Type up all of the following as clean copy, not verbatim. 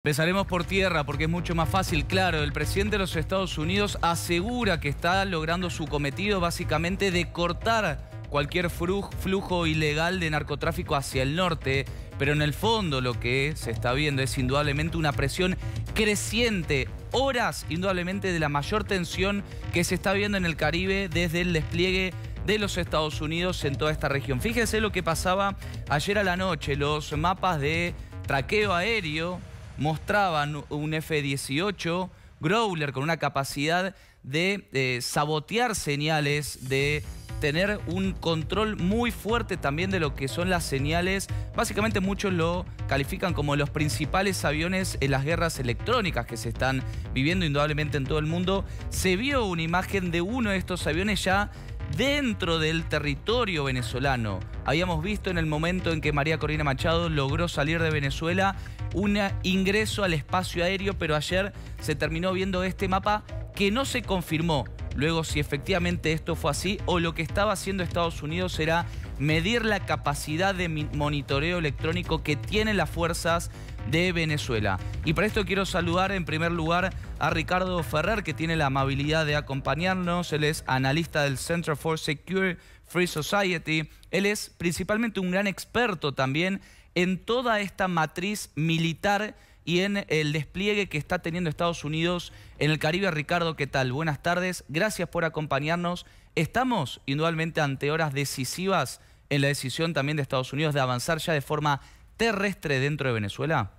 Empezaremos por tierra porque es mucho más fácil. Claro, el presidente de los Estados Unidos asegura que está logrando su cometido básicamente de cortar cualquier flujo ilegal de narcotráfico hacia el norte, pero en el fondo lo que se está viendo es indudablemente una presión creciente, horas indudablemente de la mayor tensión que se está viendo en el Caribe desde el despliegue de los Estados Unidos en toda esta región. Fíjense lo que pasaba ayer a la noche, los mapas de traqueo aéreo mostraban un F-18 Growler con una capacidad de sabotear señales, de tener un control muy fuerte también de lo que son las señales. Básicamente muchos lo califican como los principales aviones en las guerras electrónicas que se están viviendo indudablemente en todo el mundo. Se vio una imagen de uno de estos aviones ya dentro del territorio venezolano. Habíamos visto en el momento en que María Corina Machado logró salir de Venezuela un ingreso al espacio aéreo, pero ayer se terminó viendo este mapa que no se confirmó luego si efectivamente esto fue así o lo que estaba haciendo Estados Unidos era medir la capacidad de monitoreo electrónico que tienen las fuerzas de Venezuela. Y para esto quiero saludar en primer lugar a Ricardo Ferrer, que tiene la amabilidad de acompañarnos. Él es analista del Center for Secure Free Society. Él es principalmente un gran experto también en toda esta matriz militar y en el despliegue que está teniendo Estados Unidos en el Caribe. Ricardo, ¿qué tal? Buenas tardes, gracias por acompañarnos. Estamos indudablemente ante horas decisivas en la decisión también de Estados Unidos de avanzar ya de forma terrestre dentro de Venezuela.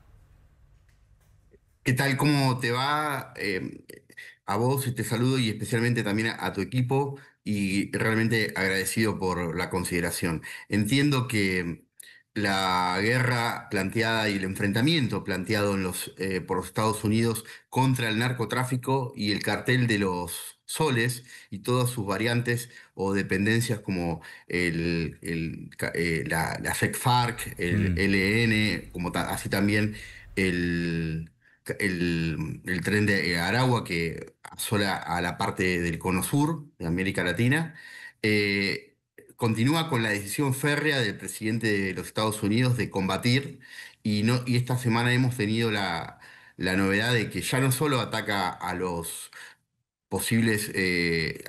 ¿Qué tal? ¿Cómo te va? A vos te saludo y especialmente también a tu equipo y realmente agradecido por la consideración. Entiendo que la guerra planteada y el enfrentamiento planteado por los Estados Unidos contra el narcotráfico y el cartel de los soles y todas sus variantes o dependencias como la FECFARC, el ELN, así también el el tren de Aragua que asola a la parte del Cono Sur de América Latina, eh, continúa con la decisión férrea del presidente de los Estados Unidos de combatir y esta semana hemos tenido la novedad de que ya no solo ataca a los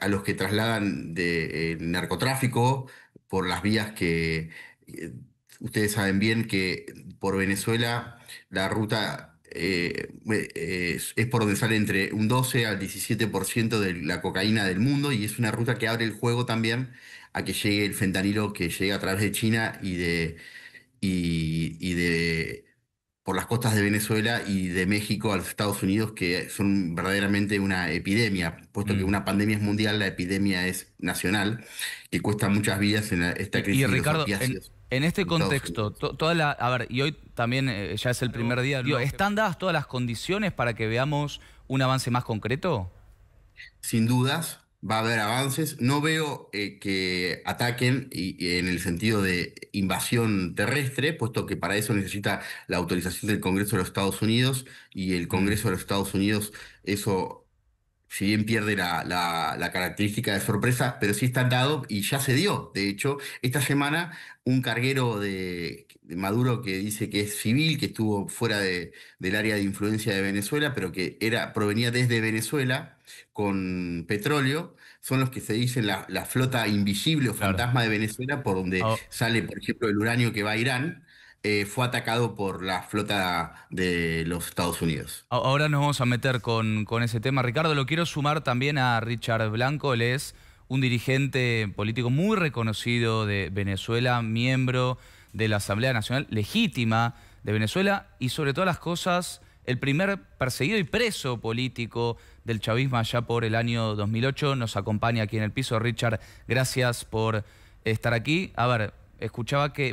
a los que trasladan de narcotráfico por las vías que eh, ustedes saben bien que por Venezuela la ruta es por donde sale entre un 12 al 17% de la cocaína del mundo y es una ruta que abre el juego también a que llegue el fentanilo que llega a través de China y de por las costas de Venezuela y de México a los Estados Unidos, que son verdaderamente una epidemia, puesto que Mm. una pandemia es mundial, la epidemia es nacional, que cuesta muchas vidas en esta Y crisis de los Ricardo, opiáceos en este en Estados contexto, Unidos. a ver, y hoy también ya es el primer día, digo, ¿están dadas todas las condiciones para que veamos un avance más concreto? Sin dudas, va a haber avances. No veo que ataquen y en el sentido de invasión terrestre, puesto que para eso necesita la autorización del Congreso de los Estados Unidos y el Mm. Congreso de los Estados Unidos, eso si bien pierde la característica de sorpresa, pero sí está dado y ya se dio. De hecho, esta semana un carguero de Maduro que dice que es civil, que estuvo fuera del área de influencia de Venezuela, pero que provenía desde Venezuela con petróleo, son los que se dicen la flota invisible o Claro. fantasma de Venezuela, por donde Ah, sale, por ejemplo, el uranio que va a Irán. Fue atacado por la flota de los Estados Unidos. Ahora nos vamos a meter con ese tema. Ricardo, lo quiero sumar también a Richard Blanco. Él es un dirigente político muy reconocido de Venezuela, miembro de la Asamblea Nacional Legítima de Venezuela y sobre todas las cosas, el primer perseguido y preso político del chavismo allá por el año 2008. Nos acompaña aquí en el piso. Richard, gracias por estar aquí. A ver,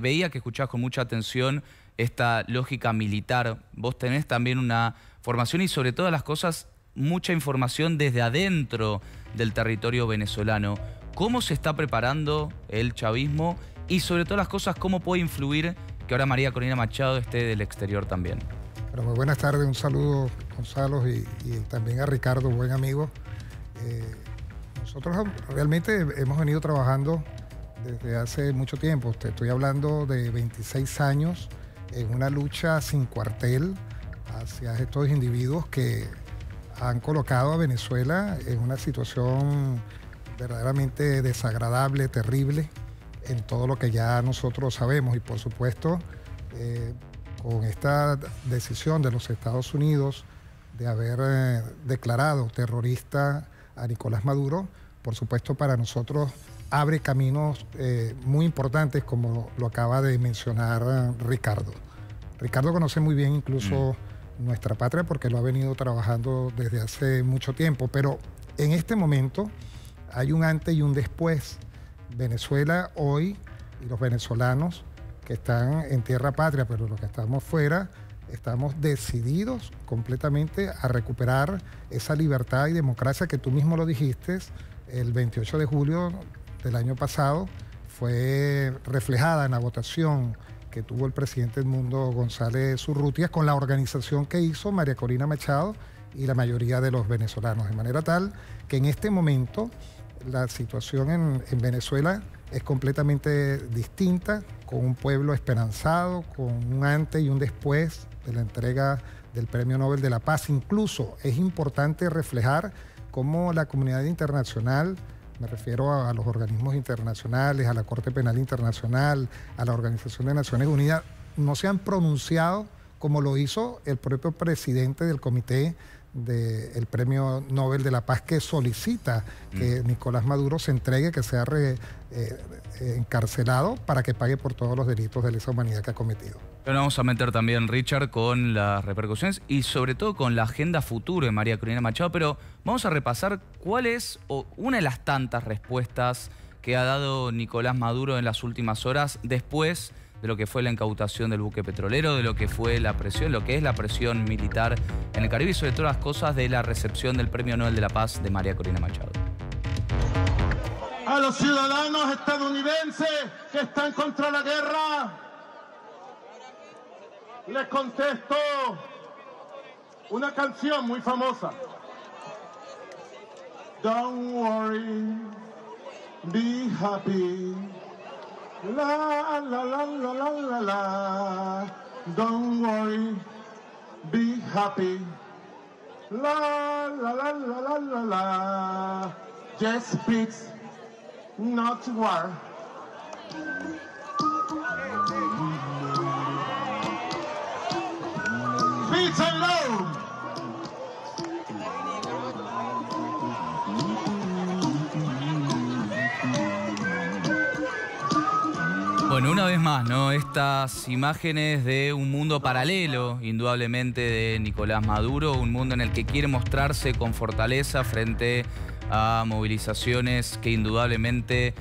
veía que escuchabas con mucha atención esta lógica militar. Vos tenés también una formación y sobre todas las cosas mucha información desde adentro del territorio venezolano. ¿Cómo se está preparando el chavismo? Y sobre todas las cosas, ¿cómo puede influir que ahora María Corina Machado esté del exterior también? Bueno, muy buenas tardes, un saludo Gonzalo y también a Ricardo, buen amigo. Nosotros realmente hemos venido trabajando desde hace mucho tiempo. Te estoy hablando de 26 años en una lucha sin cuartel hacia estos individuos que han colocado a Venezuela en una situación verdaderamente desagradable, terrible, en todo lo que ya nosotros sabemos. Y por supuesto, con esta decisión de los Estados Unidos de haber declarado terrorista a Nicolás Maduro, por supuesto para nosotros abre caminos muy importantes, como lo acaba de mencionar Ricardo. Ricardo conoce muy bien incluso nuestra patria porque lo ha venido trabajando desde hace mucho tiempo, pero en este momento hay un antes y un después. Venezuela hoy y los venezolanos que están en tierra patria, pero los que estamos fuera, estamos decididos completamente a recuperar esa libertad y democracia que tú mismo lo dijiste. El 28 de julio del año pasado fue reflejada en la votación que tuvo el presidente Edmundo González Urrutia con la organización que hizo María Corina Machado y la mayoría de los venezolanos. De manera tal que en este momento la situación en Venezuela es completamente distinta, con un pueblo esperanzado, con un antes y un después de la entrega del Premio Nobel de la Paz. Incluso es importante reflejar cómo la comunidad internacional, me refiero a los organismos internacionales, a la Corte Penal Internacional, a la Organización de Naciones Unidas, no se han pronunciado como lo hizo el propio presidente del comité del Premio Nobel de la Paz, que solicita que Nicolás Maduro se entregue, que sea encarcelado para que pague por todos los delitos de lesa humanidad que ha cometido. Pero nos vamos a meter también, Richard, con las repercusiones y sobre todo con la agenda futuro de María Corina Machado, pero vamos a repasar cuál es una de las tantas respuestas que ha dado Nicolás Maduro en las últimas horas después de lo que fue la incautación del buque petrolero, de lo que fue la presión, lo que es la presión militar en el Caribe y sobre todas las cosas de la recepción del Premio Nobel de la Paz de María Corina Machado. A los ciudadanos estadounidenses que están contra la guerra, les contesto una canción muy famosa. Don't worry, be happy. La la la la la la la. Don't worry, be happy. La la la la la la la. Just peace, not war. Peace and love. Bueno, una vez más, ¿no? Estas imágenes de un mundo paralelo, indudablemente, de Nicolás Maduro, un mundo en el que quiere mostrarse con fortaleza frente a movilizaciones que indudablemente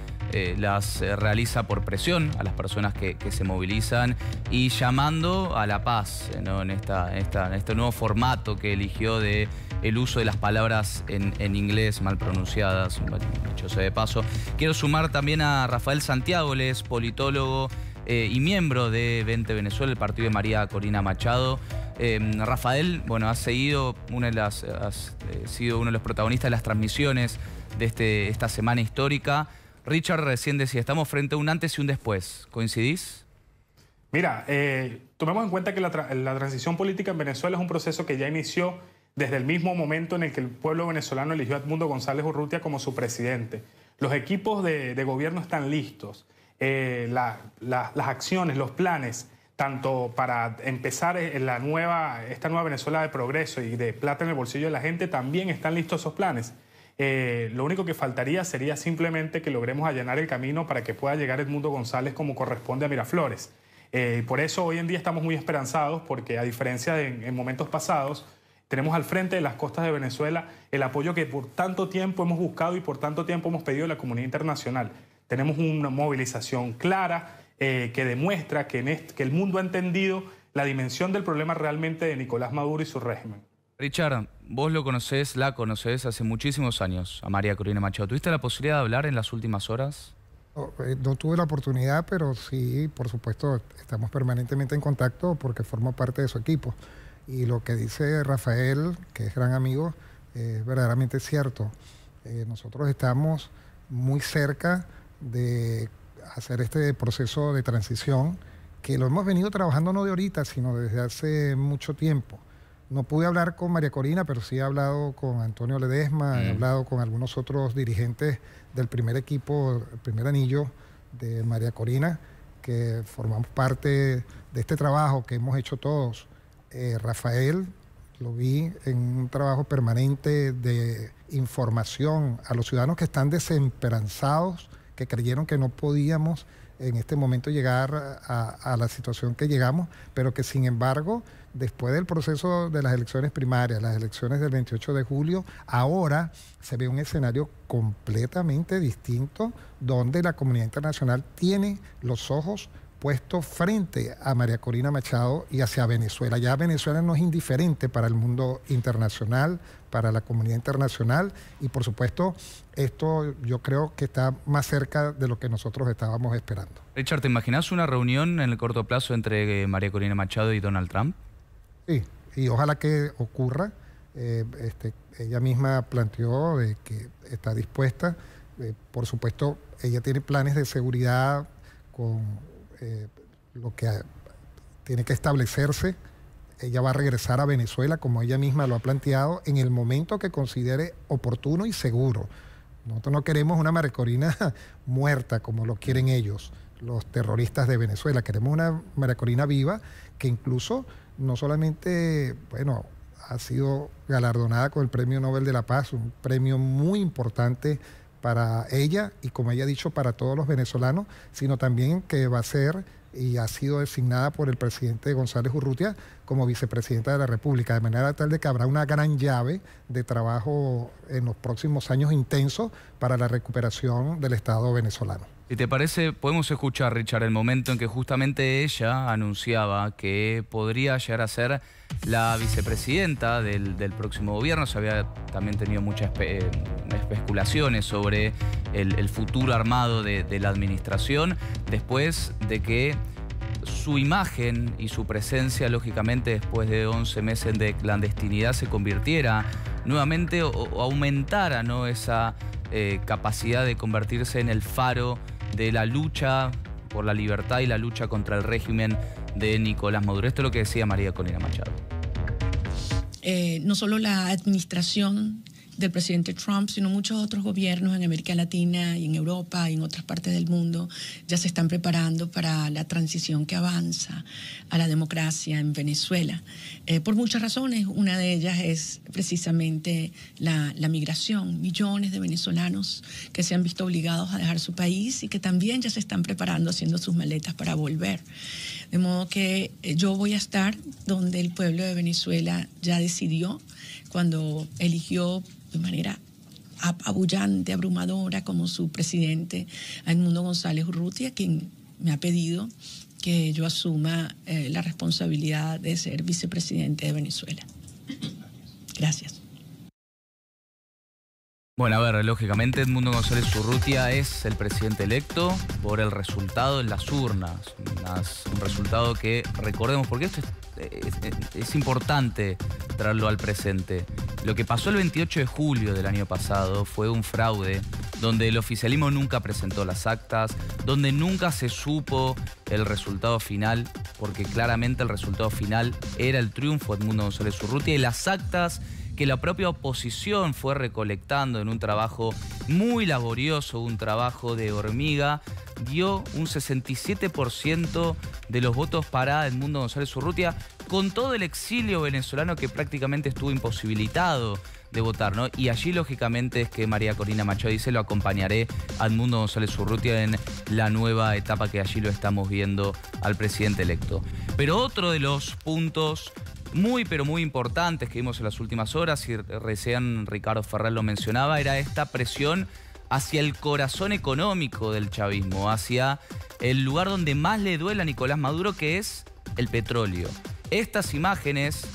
las realiza por presión a las personas que se movilizan y llamando a la paz, ¿no? en este nuevo formato que eligió de el uso de las palabras en inglés mal pronunciadas, dicho sea de paso. Quiero sumar también a Rafael Santiago, él es politólogo y miembro de Vente Venezuela, el partido de María Corina Machado. Rafael, bueno, has sido uno de los protagonistas de las transmisiones de esta semana histórica. Richard recién decía, estamos frente a un antes y un después. ¿Coincidís? Mira, tomemos en cuenta que la transición política en Venezuela es un proceso que ya inició desde el mismo momento en el que el pueblo venezolano eligió a Edmundo González Urrutia como su presidente. Los equipos de gobierno están listos. Las acciones, los planes, tanto para empezar esta nueva Venezuela de progreso y de plata en el bolsillo de la gente, también están listos esos planes. Lo único que faltaría sería simplemente que logremos allanar el camino para que pueda llegar Edmundo González como corresponde a Miraflores. Por eso hoy en día estamos muy esperanzados porque, a diferencia de en momentos pasados, tenemos al frente de las costas de Venezuela el apoyo que por tanto tiempo hemos buscado y por tanto tiempo hemos pedido de la comunidad internacional. Tenemos una movilización clara que demuestra que el mundo ha entendido la dimensión del problema realmente de Nicolás Maduro y su régimen. Richard, vos la conocés hace muchísimos años, a María Corina Machado. ¿Tuviste la posibilidad de hablar en las últimas horas? No tuve la oportunidad, pero sí, por supuesto, estamos permanentemente en contacto porque formo parte de su equipo. Y lo que dice Rafael, que es gran amigo, es verdaderamente cierto. Nosotros estamos muy cerca de hacer este proceso de transición, que lo hemos venido trabajando no de ahorita, sino desde hace mucho tiempo. No pude hablar con María Corina, pero sí he hablado con Antonio Ledesma, he hablado con algunos otros dirigentes del primer equipo, el primer anillo de María Corina, que formamos parte de este trabajo que hemos hecho todos. Rafael, lo vi en un trabajo permanente de información a los ciudadanos que están desesperanzados, que creyeron que no podíamos en este momento llegar a la situación que llegamos, pero que sin embargo, después del proceso de las elecciones primarias, las elecciones del 28 de julio, ahora se ve un escenario completamente distinto, donde la comunidad internacional tiene los ojos puestos frente a María Corina Machado y hacia Venezuela. Ya Venezuela no es indiferente para el mundo internacional, para la comunidad internacional, y por supuesto esto yo creo que está más cerca de lo que nosotros estábamos esperando. Richard, ¿te imaginas una reunión en el corto plazo entre María Corina Machado y Donald Trump? Sí, y ojalá que ocurra. Ella misma planteó de que está dispuesta. Por supuesto, ella tiene planes de seguridad con lo que tiene que establecerse. Ella va a regresar a Venezuela, como ella misma lo ha planteado, en el momento que considere oportuno y seguro. Nosotros no queremos una María Corina muerta, como lo quieren ellos, los terroristas de Venezuela. Queremos una María Corina viva, que incluso no solamente, bueno, ha sido galardonada con el Premio Nobel de la Paz, un premio muy importante para ella y, como ella ha dicho, para todos los venezolanos, sino también que va a ser y ha sido designada por el presidente González Urrutia como vicepresidenta de la República, de manera tal de que habrá una gran llave de trabajo en los próximos años intensos para la recuperación del Estado venezolano. Si te parece, podemos escuchar, Richard, el momento en que justamente ella anunciaba que podría llegar a ser la vicepresidenta del próximo gobierno. Se había también tenido muchas especulaciones sobre el futuro armado de la administración, después de que su imagen y su presencia, lógicamente, después de 11 meses de clandestinidad, se convirtiera nuevamente o aumentara, ¿no?, esa capacidad de convertirse en el faro de la lucha por la libertad y la lucha contra el régimen de Nicolás Maduro. Esto es lo que decía María Corina Machado. No solo la administración del presidente Trump, sino muchos otros gobiernos en América Latina y en Europa y en otras partes del mundo ya se están preparando para la transición que avanza a la democracia en Venezuela. Por muchas razones, una de ellas es precisamente la migración. Millones de venezolanos que se han visto obligados a dejar su país y que también ya se están preparando, haciendo sus maletas para volver. De modo que yo voy a estar donde el pueblo de Venezuela ya decidió, cuando eligió de manera apabullante, abrumadora, como su presidente, a Edmundo González Urrutia, quien me ha pedido que yo asuma la responsabilidad de ser vicepresidente de Venezuela. Gracias. Bueno, a ver, lógicamente Edmundo González Urrutia es el presidente electo por el resultado en las urnas. Un resultado que recordemos, porque esto es importante traerlo al presente. Lo que pasó el 28 de julio del año pasado fue un fraude donde el oficialismo nunca presentó las actas, donde nunca se supo el resultado final, porque claramente el resultado final era el triunfo de Edmundo González Urrutia, y las actas que la propia oposición fue recolectando en un trabajo muy laborioso, un trabajo de hormiga, dio un 67% de los votos para Edmundo González Urrutia, con todo el exilio venezolano que prácticamente estuvo imposibilitado de votar, ¿no? Y allí, lógicamente, es que María Corina Machado dice: lo acompañaré a Edmundo González Urrutia en la nueva etapa que allí lo estamos viendo al presidente electo. Pero otro de los puntos muy, pero muy importantes que vimos en las últimas horas, y recién Ricardo Ferrer lo mencionaba, era esta presión hacia el corazón económico del chavismo, hacia el lugar donde más le duele a Nicolás Maduro, que es el petróleo. Estas imágenes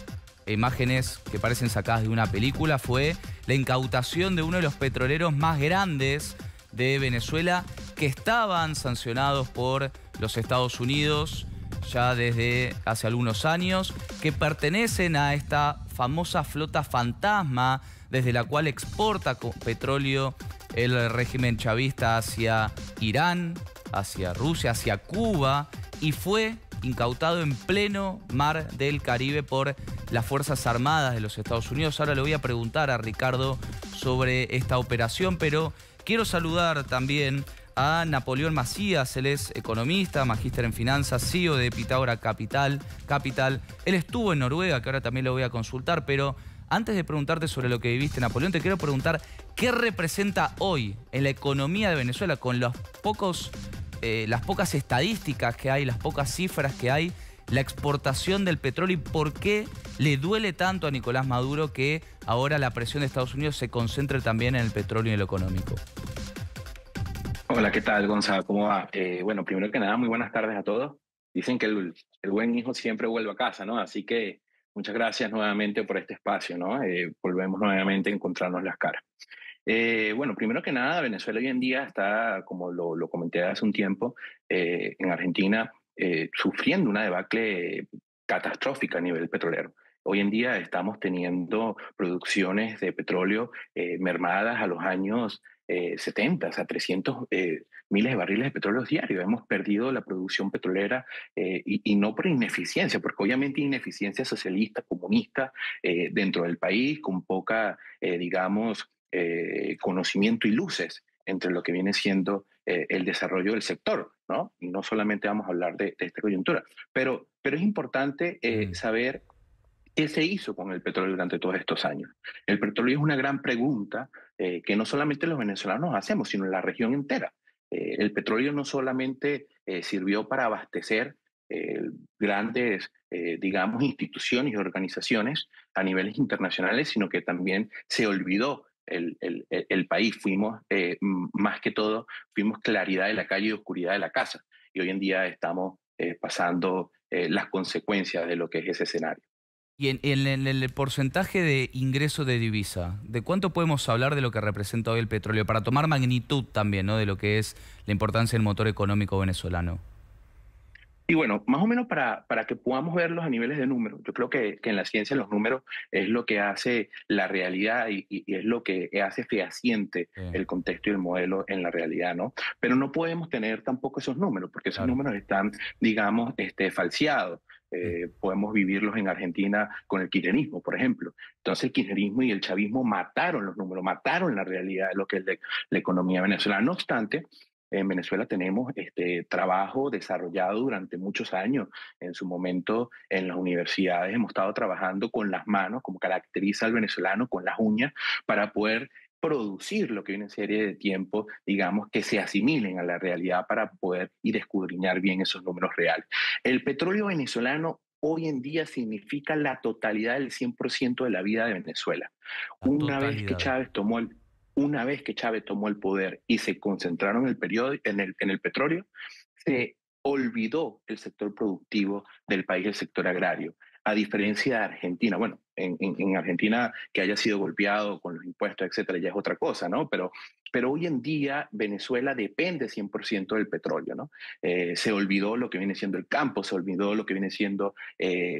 que parecen sacadas de una película, fue la incautación de uno de los petroleros más grandes de Venezuela, que estaban sancionados por los Estados Unidos ya desde hace algunos años, que pertenecen a esta famosa flota fantasma desde la cual exporta petróleo el régimen chavista hacia Irán, hacia Rusia, hacia Cuba, y fue incautado en pleno mar del Caribe por las Fuerzas Armadas de los Estados Unidos. Ahora le voy a preguntar a Ricardo sobre esta operación, pero quiero saludar también a Napoleón Macías. Él es economista, magíster en finanzas, CEO de Pitágora Capital. Él estuvo en Noruega, que ahora también lo voy a consultar, pero antes de preguntarte sobre lo que viviste, Napoleón, te quiero preguntar qué representa hoy en la economía de Venezuela, con las pocas estadísticas que hay, las pocas cifras que hay, la exportación del petróleo, y por qué le duele tanto a Nicolás Maduro que ahora la presión de Estados Unidos se concentre también en el petróleo y en lo económico. Hola, ¿qué tal, Gonzalo? ¿Cómo va? Bueno, primero que nada, muy buenas tardes a todos. Dicen que el buen hijo siempre vuelve a casa, ¿no? Así que muchas gracias nuevamente por este espacio, ¿no? Volvemos nuevamente a encontrarnos las caras. Bueno, primero que nada, Venezuela hoy en día está, como lo comenté hace un tiempo, en Argentina, sufriendo una debacle catastrófica a nivel petrolero. Hoy en día estamos teniendo producciones de petróleo mermadas a los años 70, o sea, 300 miles de barriles de petróleo diarios. Hemos perdido la producción petrolera y no por ineficiencia, porque obviamente ineficiencia socialista, comunista dentro del país, con poca, digamos, conocimiento y luces entre lo que viene siendo el desarrollo del sector, ¿no? Y no solamente vamos a hablar de esta coyuntura, pero es importante saber ¿qué se hizo con el petróleo durante todos estos años? El petróleo es una gran pregunta que no solamente los venezolanos hacemos, sino la región entera. El petróleo no solamente sirvió para abastecer grandes, digamos, instituciones y organizaciones a niveles internacionales, sino que también se olvidó el país. Fuimos, más que todo, fuimos claridad de la calle y oscuridad de la casa. Y hoy en día estamos pasando las consecuencias de lo que es ese escenario. Y en el porcentaje de ingreso de divisa, ¿de cuánto podemos hablar de lo que representa hoy el petróleo? Para tomar magnitud también, ¿no?, de lo que es la importancia del motor económico venezolano. Y bueno, más o menos para que podamos verlos a niveles de números. Yo creo que en la ciencia los números es lo que hace la realidad y es lo que hace fehaciente el contexto y el modelo en la realidad, ¿no? Pero no podemos tener tampoco esos números, porque esos números están, digamos, falseados. Podemos vivirlos en Argentina con el kirchnerismo, por ejemplo. Entonces el kirchnerismo y el chavismo mataron los números, mataron la realidad de lo que es la economía venezolana. No obstante, en Venezuela tenemos trabajo desarrollado durante muchos años. En su momento, en las universidades hemos estado trabajando con las manos, como caracteriza al venezolano, con las uñas, para poder producir lo que viene en serie de tiempo, digamos, que se asimilen a la realidad para poder y escudriñar bien esos números reales. El petróleo venezolano hoy en día significa la totalidad del 100% de la vida de Venezuela. Una vez que Chávez tomó el poder y se concentraron en el petróleo, se olvidó el sector productivo del país, el sector agrario. A diferencia de Argentina, bueno, en Argentina que haya sido golpeado con los impuestos, etcétera, ya es otra cosa, ¿no? Pero hoy en día Venezuela depende 100% del petróleo, ¿no? Se olvidó lo que viene siendo el campo, se olvidó lo que viene siendo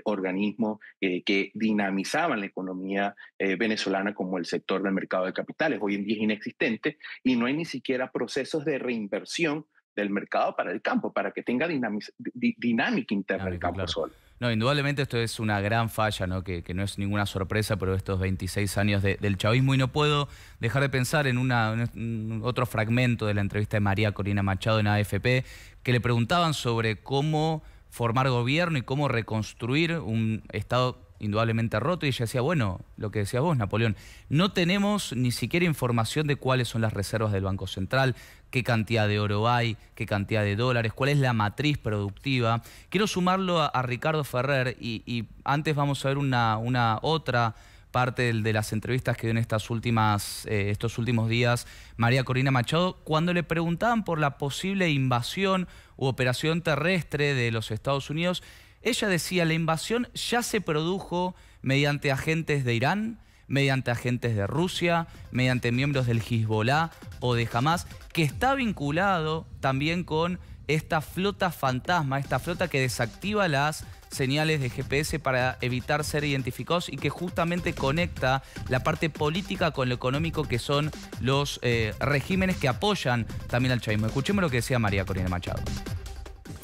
organismos que dinamizaban la economía venezolana, como el sector del mercado de capitales. Hoy en día es inexistente y no hay ni siquiera procesos de reinversión del mercado para el campo, para que tenga dinámica interna el campo solo. No, indudablemente esto es una gran falla, ¿no? Que no es ninguna sorpresa, pero estos 26 años del chavismo, y no puedo dejar de pensar en otro fragmento de la entrevista de María Corina Machado en AFP, que le preguntaban sobre cómo formar gobierno y cómo reconstruir un Estado indudablemente roto, y ella decía, bueno, lo que decías vos, Napoleón, no tenemos ni siquiera información de cuáles son las reservas del Banco Central, qué cantidad de oro hay, qué cantidad de dólares, cuál es la matriz productiva. Quiero sumarlo a Ricardo Ferrer y antes vamos a ver una otra parte de las entrevistas que dio en estos últimos días María Corina Machado, cuando le preguntaban por la posible invasión u operación terrestre de los Estados Unidos. Ella decía, la invasión ya se produjo mediante agentes de Irán, mediante agentes de Rusia, mediante miembros del Hezbollah o de Hamas, que está vinculado también con esta flota fantasma, esta flota que desactiva las señales de GPS para evitar ser identificados y que justamente conecta la parte política con lo económico, que son los regímenes que apoyan también al chavismo. Escuchemos lo que decía María Corina Machado.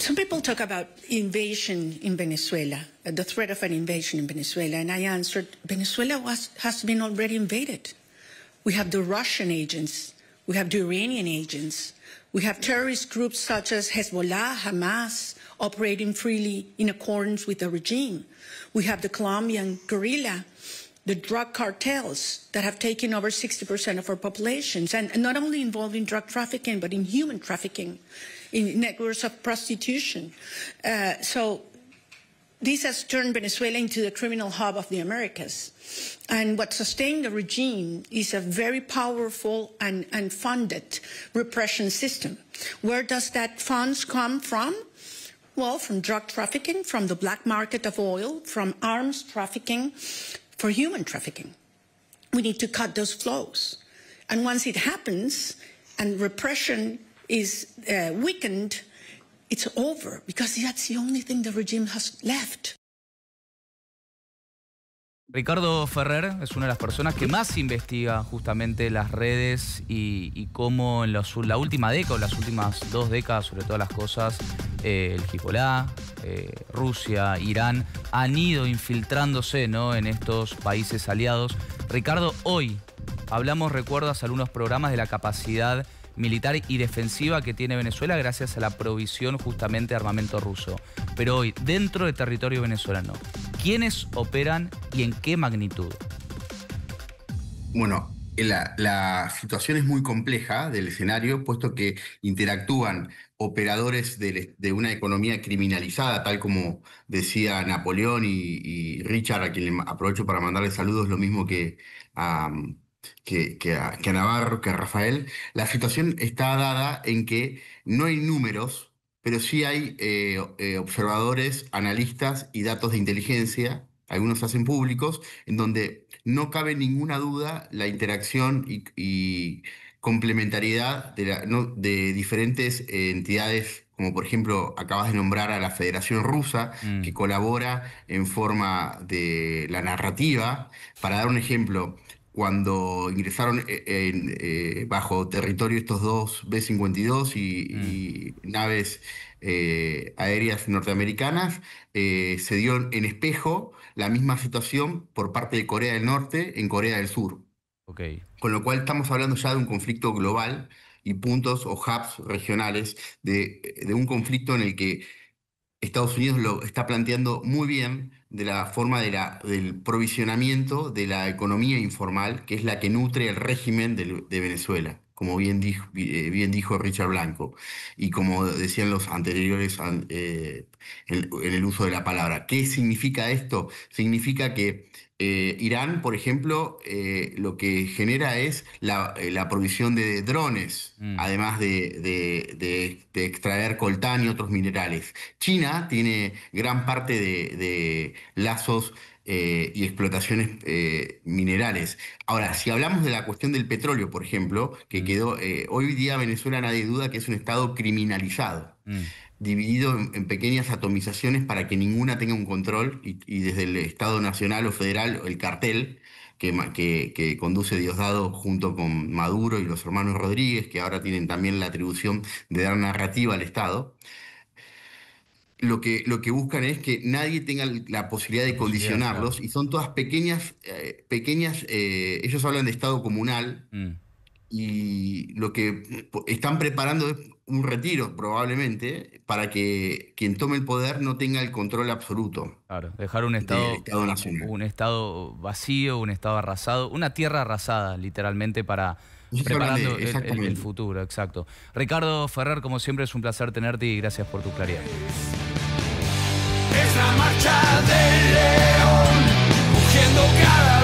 Some people talk about invasion in Venezuela, the threat of an invasion in Venezuela, and I answered, Venezuela has been already invaded. We have the Russian agents, we have the Iranian agents, we have terrorist groups such as Hezbollah, Hamas, operating freely in accordance with the regime. We have the Colombian guerrilla, the drug cartels that have taken over 60% of our populations, and not only involved in drug trafficking, but in human trafficking, in networks of prostitution. So this has turned Venezuela into the criminal hub of the Americas. And what sustained the regime is a very powerful and funded repression system. Where does that funds come from? Well, from drug trafficking, from the black market of oil, from arms trafficking, for human trafficking. We need to cut those flows. And once it happens and repression is weakened, it's over, because that's the only thing the regime has left. Ricardo Ferrer es una de las personas que más investiga justamente las redes y cómo en la última década, o las últimas 2 décadas, sobre todas las cosas, el Hezbollah, Rusia, Irán, han ido infiltrándose, ¿no?, en estos países aliados. Ricardo, hoy hablamos, recuerdas, algunos programas de la capacidad militar y defensiva que tiene Venezuela gracias a la provisión justamente de armamento ruso. Pero hoy, dentro del territorio venezolano, ¿quiénes operan y en qué magnitud? Bueno, la situación es muy compleja del escenario, puesto que interactúan operadores de una economía criminalizada, tal como decía Napoleón y Richard, a quien aprovecho para mandarle saludos, lo mismo que a Navarro, que a Rafael. La situación está dada en que no hay números, pero sí hay observadores, analistas y datos de inteligencia, algunos se hacen públicos, en donde no cabe ninguna duda la interacción y complementariedad de diferentes entidades, como por ejemplo acabas de nombrar a la Federación Rusa, que colabora en forma de la narrativa. Para dar un ejemplo, cuando ingresaron bajo territorio estos 2 B-52 y naves aéreas norteamericanas, se dio en espejo la misma situación por parte de Corea del Norte en Corea del Sur. Okay. Con lo cual estamos hablando ya de un conflicto global y puntos o hubs regionales de un conflicto en el que Estados Unidos lo está planteando muy bien, de la forma del provisionamiento de la economía informal, que es la que nutre el régimen de Venezuela, como bien dijo Richard Blanco, y como decían los anteriores en el uso de la palabra. ¿Qué significa esto? Significa que Irán, por ejemplo, lo que genera es la provisión de drones, además de extraer coltán y otros minerales. China tiene gran parte de lazos y explotaciones minerales. Ahora, si hablamos de la cuestión del petróleo, por ejemplo, que quedó, hoy día Venezuela nadie duda que es un estado criminalizado, dividido en pequeñas atomizaciones para que ninguna tenga un control, y desde el Estado nacional o federal, el cartel que conduce Diosdado junto con Maduro y los hermanos Rodríguez, que ahora tienen también la atribución de dar narrativa al Estado. Lo que buscan es que nadie tenga la posibilidad de condicionarlos, claro. Y son todas pequeñas, ellos hablan de Estado comunal, y lo que están preparando es un retiro probablemente para que quien tome el poder no tenga el control absoluto. Claro, dejar un estado nacional. Un estado vacío, un estado arrasado, una tierra arrasada literalmente para... preparando el futuro, exacto. Ricardo Ferrer, como siempre es un placer tenerte y gracias por tu claridad. Es la marcha del león, rugiendo cada